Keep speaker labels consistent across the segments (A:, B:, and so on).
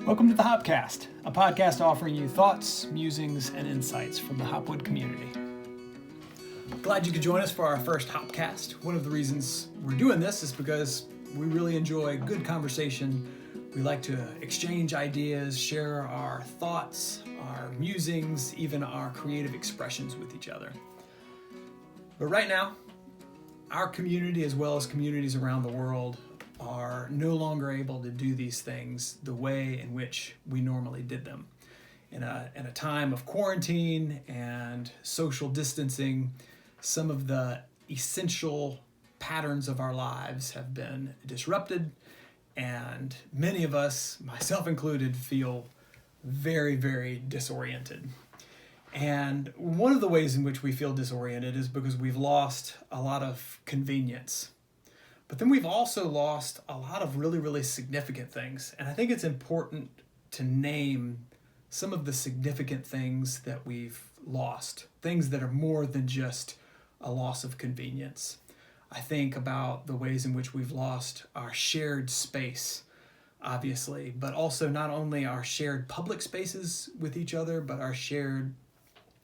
A: Welcome to the Hopcast, a podcast offering you thoughts, musings, and insights from the Hopwood community. Glad you could join us for our first Hopcast. One of the reasons we're doing this is because we really enjoy good conversation. We like to exchange ideas, share our thoughts, our musings, even our creative expressions with each other. But right now, our community, as well as communities around the world, are no longer able to do these things the way in which we normally did them. In a time of quarantine and social distancing, some of the essential patterns of our lives have been disrupted, and many of us, myself included, feel very, very disoriented. And one of the ways in which we feel disoriented is because we've lost a lot of convenience. But then we've also lost a lot of really, really significant things. And I think it's important to name some of the significant things that we've lost, things that are more than just a loss of convenience. I think about the ways in which we've lost our shared space, obviously, but also not only our shared public spaces with each other, but our shared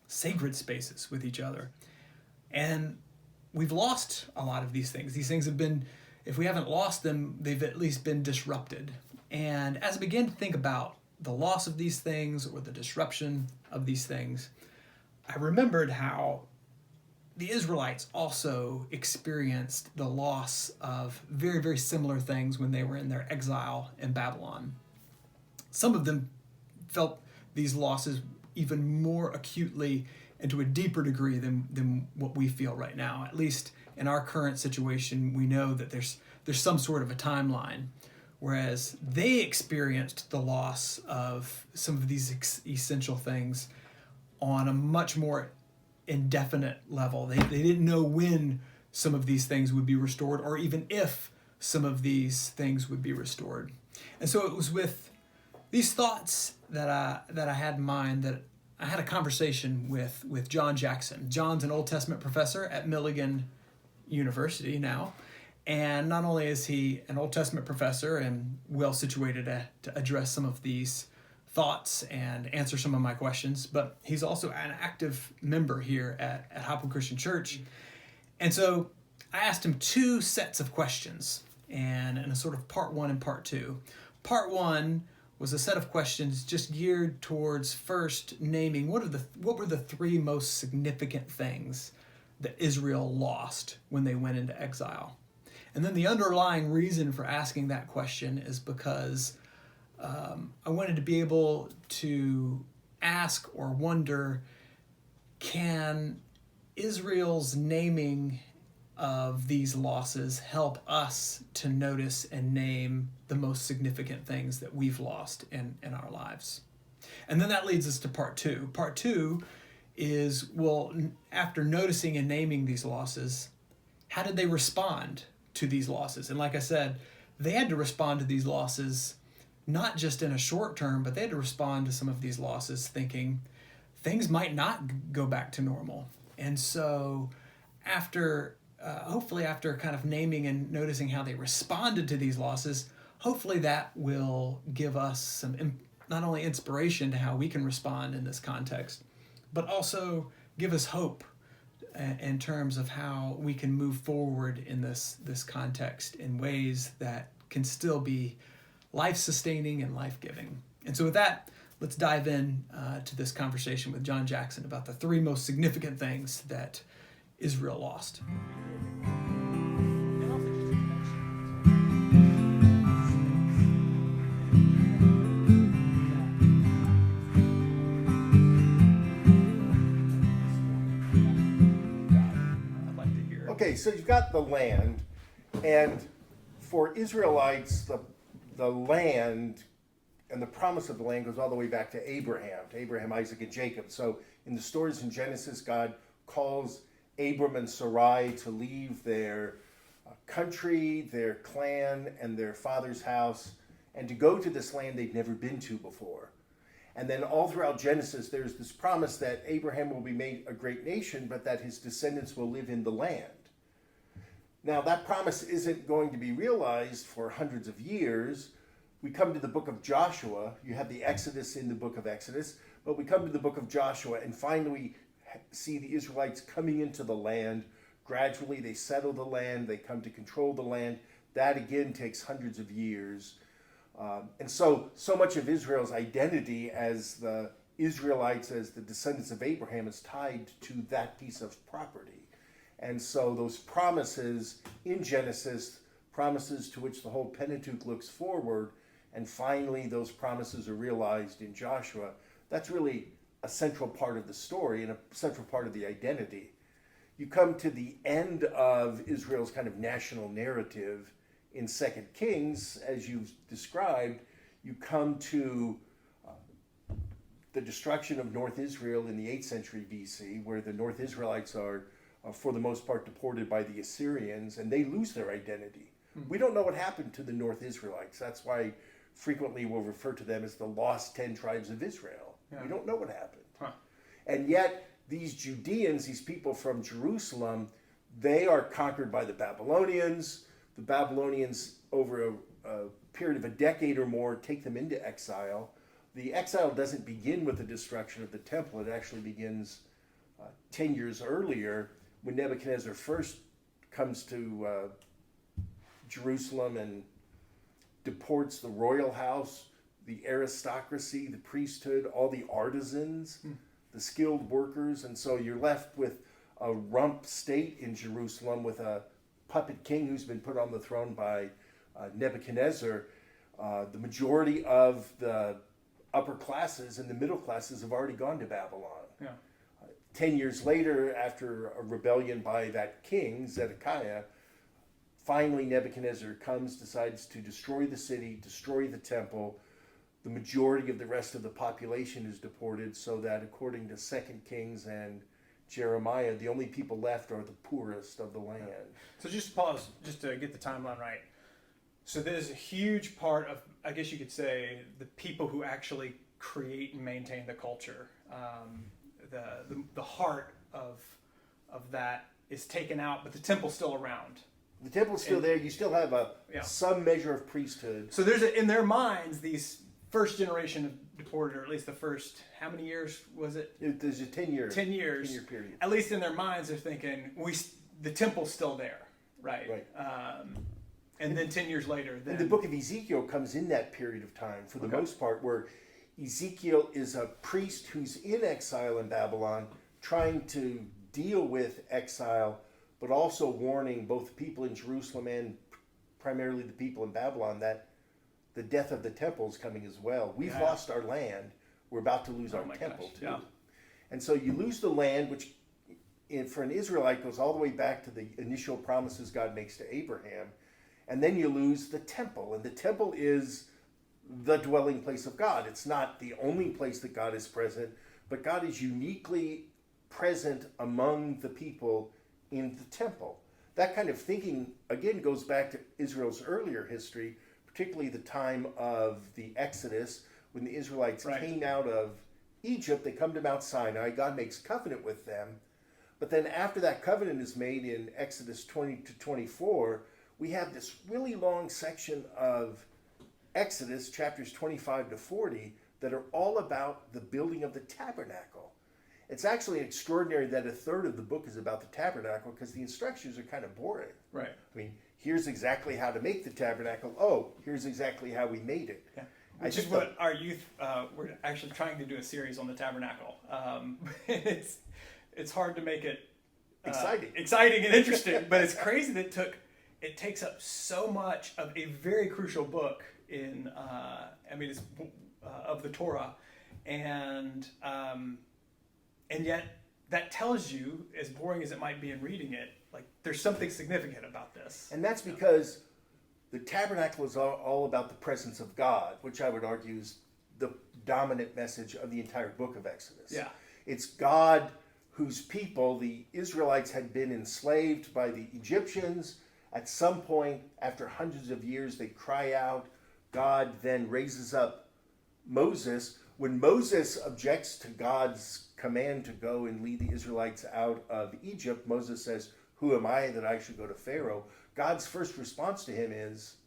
A: sacred spaces with each other. And we've lost a lot of these things. These things have been, if we haven't lost them, they've at least been disrupted. And as I begin to think about the loss of these things or the disruption of these things, I remembered how the Israelites also experienced the loss of very, very similar things when they were in their exile in Babylon. Some of them felt these losses even more acutely and to a deeper degree than what we feel right now. At least in our current situation, we know that there's some sort of a timeline, whereas they experienced the loss of some of these essential things on a much more indefinite level. They didn't know when some of these things would be restored, or even if some of these things would be restored. And so it was with these thoughts that I had in mind that I had a conversation with John Jackson. John's an Old Testament professor at Milligan University now. And not only is he an Old Testament professor and well situated to address some of these thoughts and answer some of my questions, but he's also an active member here at Hopwood Christian Church. And so I asked him two sets of questions, and in a sort of part one and part two. Part one was a set of questions just geared towards first naming what were the three most significant things that Israel lost when they went into exile. And then the underlying reason for asking that question is because I wanted to be able to ask or wonder, can Israel's naming of these losses help us to notice and name the most significant things that we've lost in our lives? And then that leads us to part two. Part two is, well, after noticing and naming these losses, how did they respond to these losses? And like I said, they had to respond to these losses not just in a short term, but they had to respond to some of these losses thinking things might not go back to normal. And so hopefully after kind of naming and noticing how they responded to these losses, hopefully that will give us some not only inspiration to how we can respond in this context, but also give us hope in terms of how we can move forward in this context in ways that can still be life-sustaining and life-giving. And so with that, let's dive in to this conversation with John Jackson about the three most significant things that Israel lost.
B: Okay, so you've got the land, and for Israelites, the land and the promise of the land goes all the way back to Abraham, Isaac, and Jacob. So in the stories in Genesis, God calls Abram and Sarai to leave their country, their clan, and their father's house, and to go to this land they'd never been to before. And then all throughout Genesis, there's this promise that Abraham will be made a great nation, but that his descendants will live in the land. Now, that promise isn't going to be realized for hundreds of years. we come to the book of Joshua. You have the Exodus in the book of Exodus, but we come to the book of Joshua, and finally we see the Israelites coming into the land. Gradually they settle the land, they come to control the land. That again takes hundreds of years. And so much of Israel's identity as the Israelites, as the descendants of Abraham, is tied to that piece of property. And so those promises in Genesis, promises to which the whole Pentateuch looks forward, and finally those promises are realized in Joshua, that's really a central part of the story and a central part of the identity. You come to the end of Israel's kind of national narrative in 2 Kings, as you've described. You come to the destruction of North Israel in the 8th century BC, where the North Israelites are, for the most part, deported by the Assyrians, and they lose their identity. Mm-hmm. We don't know what happened to the North Israelites. That's why frequently we'll refer to them as the lost 10 tribes of Israel. Yeah. We don't know what happened. Huh. And yet, these Judeans, these people from Jerusalem, they are conquered by the Babylonians. The Babylonians, over a period of a decade or more, take them into exile. The exile doesn't begin with the destruction of the temple. It actually begins 10 years earlier, when Nebuchadnezzar first comes to Jerusalem and deports the royal house, the aristocracy, the priesthood, all the artisans, the skilled workers. And so you're left with a rump state in Jerusalem with a puppet king who's been put on the throne by Nebuchadnezzar. The majority of the upper classes and the middle classes have already gone to Babylon. Yeah. 10 years later, after a rebellion by that king, Zedekiah, finally Nebuchadnezzar comes, decides to destroy the city, destroy the temple. The majority of the rest of the population is deported, so that according to 2 Kings and Jeremiah, the only people left are the poorest of the land.
A: So just pause, just to get the timeline right. So there's a huge part of, I guess you could say, the people who actually create and maintain the culture. The heart of that is taken out, but the temple's still around.
B: The temple's still there. You still have some measure of priesthood.
A: So there's in their minds, these first generation of deported, or at least the first, how many years was it?
B: There's a 10 year
A: 10 years.
B: 10-year period.
A: At least in their minds, they're thinking, the temple's still there, right?
B: Right.
A: And then 10 years later.
B: And the book of Ezekiel comes in that period of time, for the most part, where Ezekiel is a priest who's in exile in Babylon, trying to deal with exile, but also warning both people in Jerusalem and primarily the people in Babylon that the death of the temple is coming as well. We've lost our land. We're about to lose our temple too. Yeah. And so you lose the land, which for an Israelite goes all the way back to the initial promises God makes to Abraham. And then you lose the temple. And the temple is the dwelling place of God. It's not the only place that God is present, but God is uniquely present among the people in the temple. That kind of thinking, again, goes back to Israel's earlier history, particularly the time of the Exodus, when the Israelites came out of Egypt. They come to Mount Sinai. God makes covenant with them. But then after that covenant is made in Exodus 20 to 24, we have this really long section of Exodus, chapters 25 to 40, that are all about the building of the tabernacle. It's actually extraordinary that a third of the book is about the tabernacle, because the instructions are kind of boring.
A: Right.
B: I mean, here's exactly how to make the tabernacle. Oh, here's exactly how we made it.
A: Yeah. Which is what our youth, we're actually trying to do a series on the tabernacle. It's hard to make it exciting and interesting, but it's crazy that it takes up so much of a very crucial book in, it's of the Torah, and yet that tells you, as boring as it might be in reading it, like there's something significant about this.
B: And that's because the tabernacle is all about the presence of God, which I would argue is the dominant message of the entire book of Exodus.
A: Yeah.
B: It's God whose people, the Israelites, had been enslaved by the Egyptians. At some point, after hundreds of years, they cry out. God then raises up Moses. When Moses objects to God's command to go and lead the Israelites out of Egypt, Moses says, "Who am I that I should go to Pharaoh?" God's first response to him is,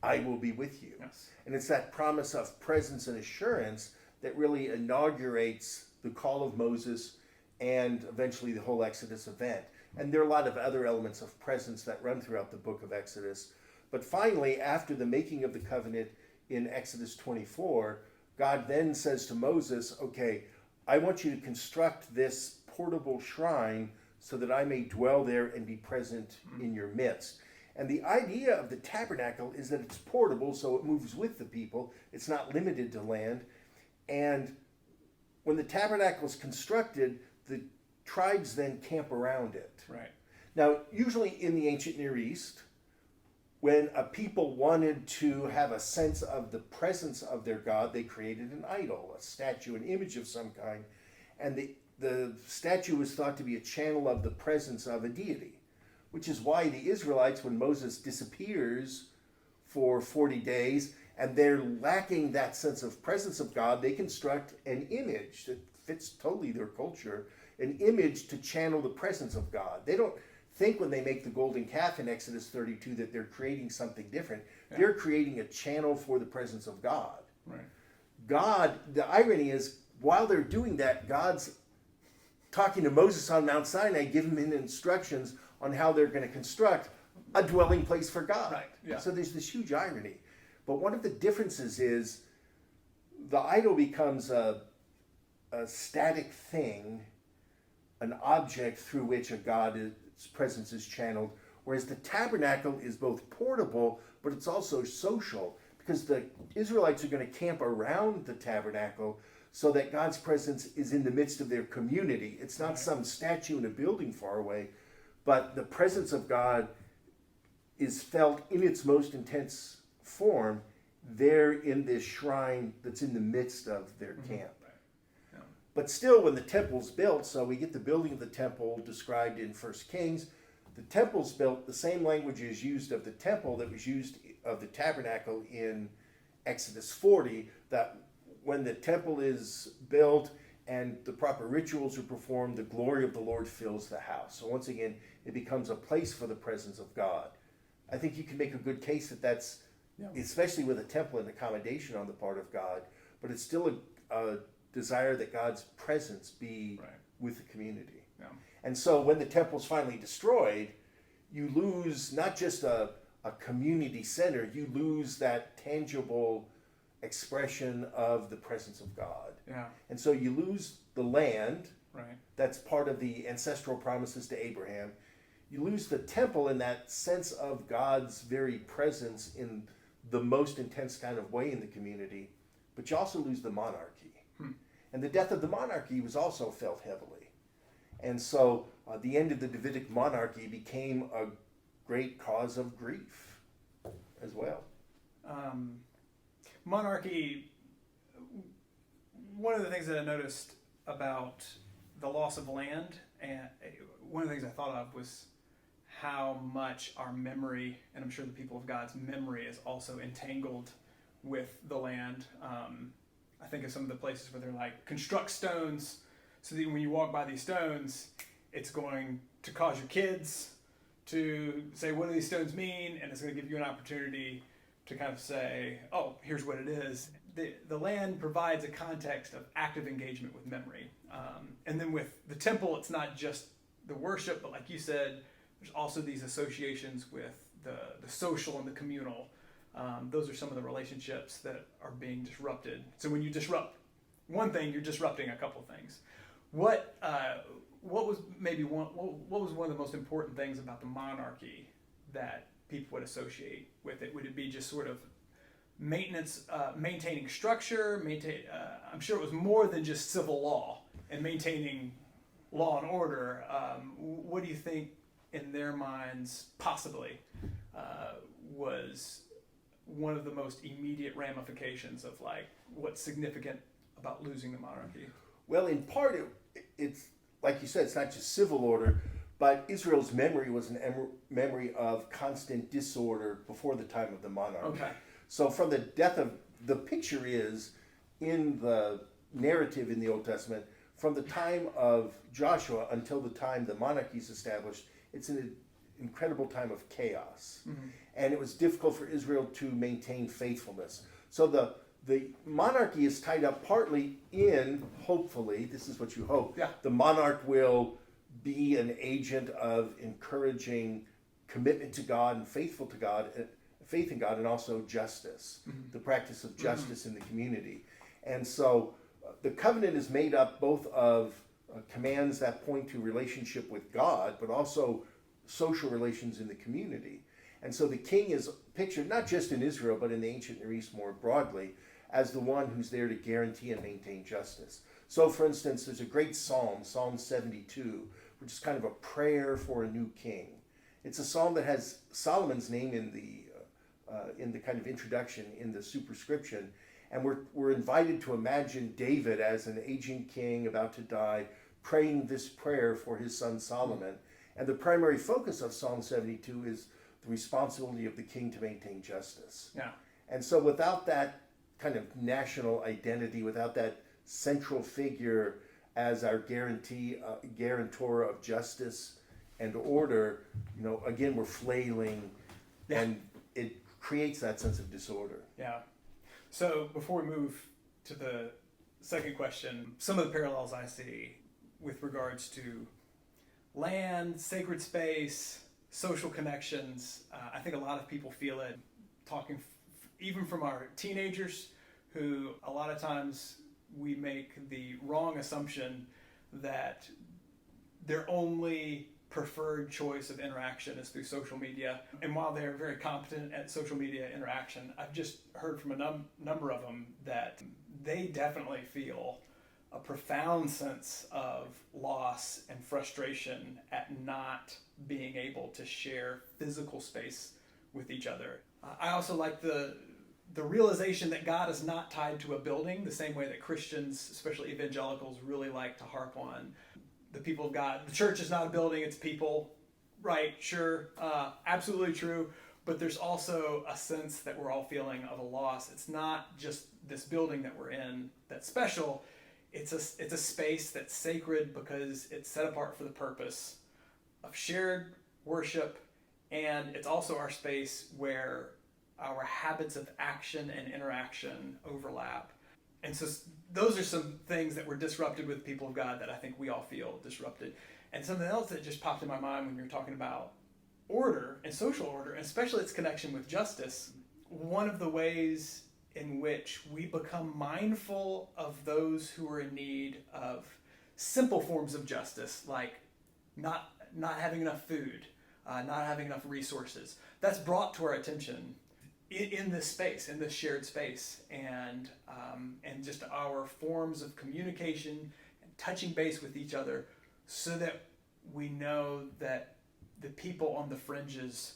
B: I will be with you.
A: Yes.
B: And it's that promise of presence and assurance that really inaugurates the call of Moses and eventually the whole Exodus event. And there are a lot of other elements of presence that run throughout the book of Exodus. But finally, after the making of the covenant in Exodus 24, God then says to Moses, okay, I want you to construct this portable shrine so that I may dwell there and be present in your midst. And the idea of the tabernacle is that it's portable, so it moves with the people. It's not limited to land. And when the tabernacle is constructed, the tribes then camp around it.
A: Right.
B: Now, usually in the ancient Near East, when a people wanted to have a sense of the presence of their God, they created an idol, a statue, an image of some kind. And the statue was thought to be a channel of the presence of a deity, which is why the Israelites, when Moses disappears for 40 days, and they're lacking that sense of presence of God, they construct an image that fits totally their culture, an image to channel the presence of God. They don't think when they make the golden calf in Exodus 32 that they're creating something different. Yeah. They're creating a channel for the presence of God.
A: Right.
B: God, the irony is, while they're doing that, God's talking to Moses on Mount Sinai, giving him instructions on how they're going to construct a dwelling place for God.
A: Right. Yeah.
B: So there's this huge irony. But one of the differences is the idol becomes a static thing, an object through which a God's presence is channeled, whereas the tabernacle is both portable, but it's also social, because the Israelites are going to camp around the tabernacle so that God's presence is in the midst of their community. It's not some statue in a building far away, but the presence of God is felt in its most intense form there in this shrine that's in the midst of their camp.
A: Yeah.
B: But still, when the temple's built, so we get the building of the temple described in 1 Kings, the temple's built, the same language is used of the temple that was used of the tabernacle in Exodus 40, that when the temple is built and the proper rituals are performed, the glory of the Lord fills the house. So once again, it becomes a place for the presence of God. I think you can make a good case that that's, especially with a temple, an accommodation on the part of God, but it's still a desire that God's presence be with the community.
A: Yeah.
B: And so when the temple's finally destroyed, you lose not just a community center, you lose that tangible expression of the presence of God.
A: Yeah.
B: And so you lose the land.
A: Right.
B: That's part of the ancestral promises to Abraham. You lose the temple in that sense of God's very presence in the most intense kind of way in the community, but you also lose the monarchy. And the death of the monarchy was also felt heavily. And so the end of the Davidic monarchy became a great cause of grief as well.
A: Monarchy, one of the things that I noticed about the loss of land, and one of the things I thought of was how much our memory, and I'm sure the people of God's memory, is also entangled with the land. I think of some of the places where they're like, construct stones so that when you walk by these stones, it's going to cause your kids to say, what do these stones mean? And it's going to give you an opportunity to kind of say, oh, here's what it is. The land provides a context of active engagement with memory. And then with the temple, it's not just the worship, but like you said, there's also these associations with the social and the communal. Those are some of the relationships that are being disrupted. So when you disrupt one thing, you're disrupting a couple things. What was what was one of the most important things about the monarchy that people would associate with it? Would it be just sort of maintenance, maintaining structure? I'm sure it was more than just civil law and maintaining law and order. What do you think, in their minds, possibly was one of the most immediate ramifications of like what's significant about losing the monarchy?
B: Well, in part, it's like you said, it's not just civil order, but Israel's memory was a memory of constant disorder before the time of the monarchy.
A: Okay.
B: So from the death of, the picture is in the narrative in the Old Testament, from the time of Joshua until the time the monarchy is established, it's incredible time of chaos. And it was difficult for Israel to maintain faithfulness. So the monarchy is tied up partly in, hopefully, this is what you hope, the monarch will be an agent of encouraging commitment to God and faith in God, and also justice, the practice of justice in the community. And so the covenant is made up both of commands that point to relationship with God, but also social relations in the community. And so the king is pictured not just in Israel, but in the ancient Near East more broadly, as the one who's there to guarantee and maintain justice. So, for instance, there's a great psalm, Psalm 72, which is kind of a prayer for a new king. It's a psalm that has Solomon's name in the kind of introduction, in the superscription, and we're invited to imagine David as an aging king about to die, praying this prayer for his son Solomon. And the primary focus of Psalm 72 is the responsibility of the king to maintain justice.
A: Yeah.
B: And so without that kind of national identity, without that central figure as our guarantor of justice and order, again, we're flailing, and it creates that sense of disorder.
A: Yeah. So before we move to the second question, some of the parallels I see with regards to land, sacred space, social connections, I think a lot of people feel it, talking even from our teenagers, who a lot of times we make the wrong assumption that their only preferred choice of interaction is through social media. And while they're very competent at social media interaction, I've just heard from a number of them that they definitely feel a profound sense of loss and frustration at not being able to share physical space with each other. I also like the realization that God is not tied to a building, the same way that Christians, especially evangelicals, really like to harp on the people of God. The church is not a building, it's people. Right, sure, absolutely true. But there's also a sense that we're all feeling of a loss. It's not just this building that we're in that's special. It's a space that's sacred because it's set apart for the purpose of shared worship, and it's also our space where our habits of action and interaction overlap. And so those are some things that were disrupted with the people of God that I think we all feel disrupted. And something else that just popped in my mind when you're talking about order and social order, and especially its connection with justice, one of the ways in which we become mindful of those who are in need of simple forms of justice, like not having enough food, not having enough resources, that's brought to our attention in this space, in this shared space, and just our forms of communication and touching base with each other, so that we know that the people on the fringes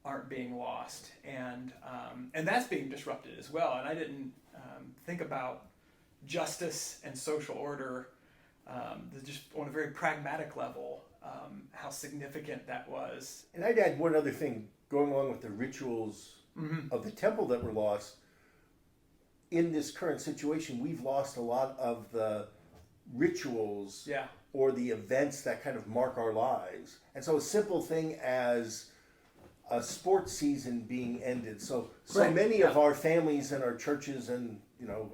A: aren't being lost, and that's being disrupted as well. And I didn't think about justice and social order just on a very pragmatic level, how significant that was.
B: And I'd add one other thing going along with the rituals of the temple that were lost. In this current situation, we've lost a lot of the rituals or the events that kind of mark our lives. And so a simple thing as a sports season being ended. So many of our families and our churches and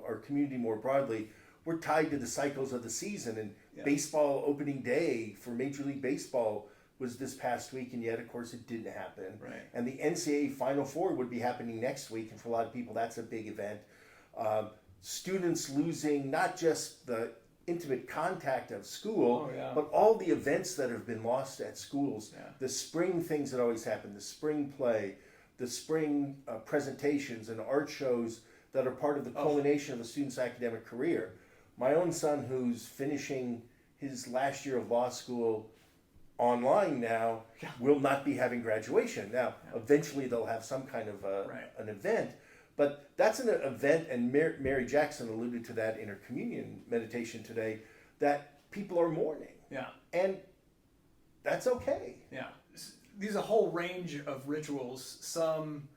B: our community more broadly, we're tied to the cycles of the season. And baseball opening day for Major League Baseball was this past week, and yet, of course, it didn't happen.
A: Right.
B: And the NCAA Final Four would be happening next week, and for a lot of people, that's a big event. Students losing not just the intimate contact of school, but all the events that have been lost at schools. The spring things that always happen, the spring play, the spring presentations and art shows that are part of the culmination of a student's academic career. My own son, who's finishing his last year of law school online now, will not be having graduation. Now, eventually they'll have some kind of an event, but that's an event, and Mary Jackson alluded to that in her communion meditation today, that people are mourning.
A: Yeah.
B: And that's okay.
A: Yeah. There's a whole range of rituals, some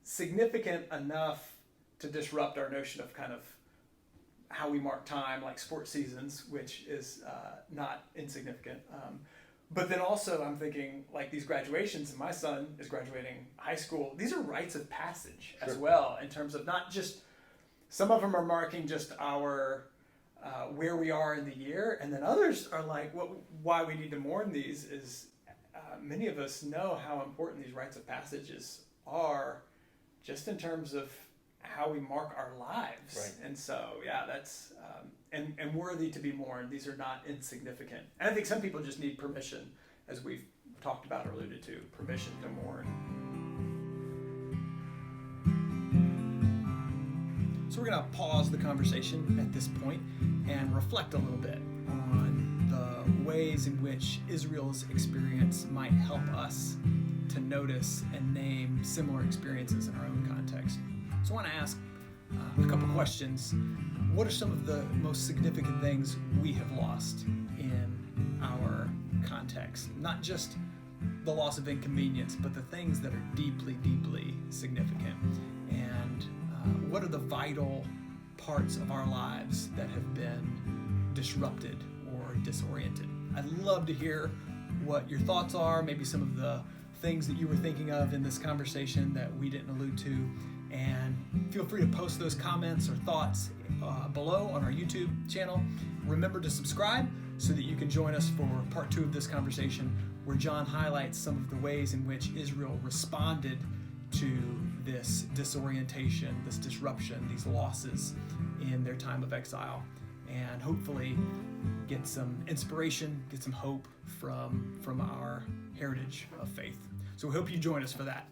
A: significant enough to disrupt our notion of kind of how we mark time, like sports seasons, which is not insignificant. But then also I'm thinking, like, these graduations, and my son is graduating high school. These are rites of passage as well, in terms of not just, some of them are marking just our, where we are in the year. And then others are like, why we need to mourn these is many of us know how important these rites of passages are, just in terms of how we mark our lives.
B: Right.
A: And so, yeah, that's, and worthy to be mourned. These are not insignificant. And I think some people just need permission, as we've talked about or alluded to, permission to mourn. So we're going to pause the conversation at this point and reflect a little bit on the ways in which Israel's experience might help us to notice and name similar experiences in our own context. So I want to ask a couple questions. What are some of the most significant things we have lost in our context? Not just the loss of inconvenience, but the things that are deeply, deeply significant. And what are the vital parts of our lives that have been disrupted or disoriented? I'd love to hear what your thoughts are, maybe some of the things that you were thinking of in this conversation that we didn't allude to. And feel free to post those comments or thoughts below on our YouTube channel. Remember to subscribe so that you can join us for part 2 of this conversation, where John highlights some of the ways in which Israel responded to this disorientation, this disruption, these losses in their time of exile, and hopefully get some inspiration, get some hope from our heritage of faith. So we hope you join us for that.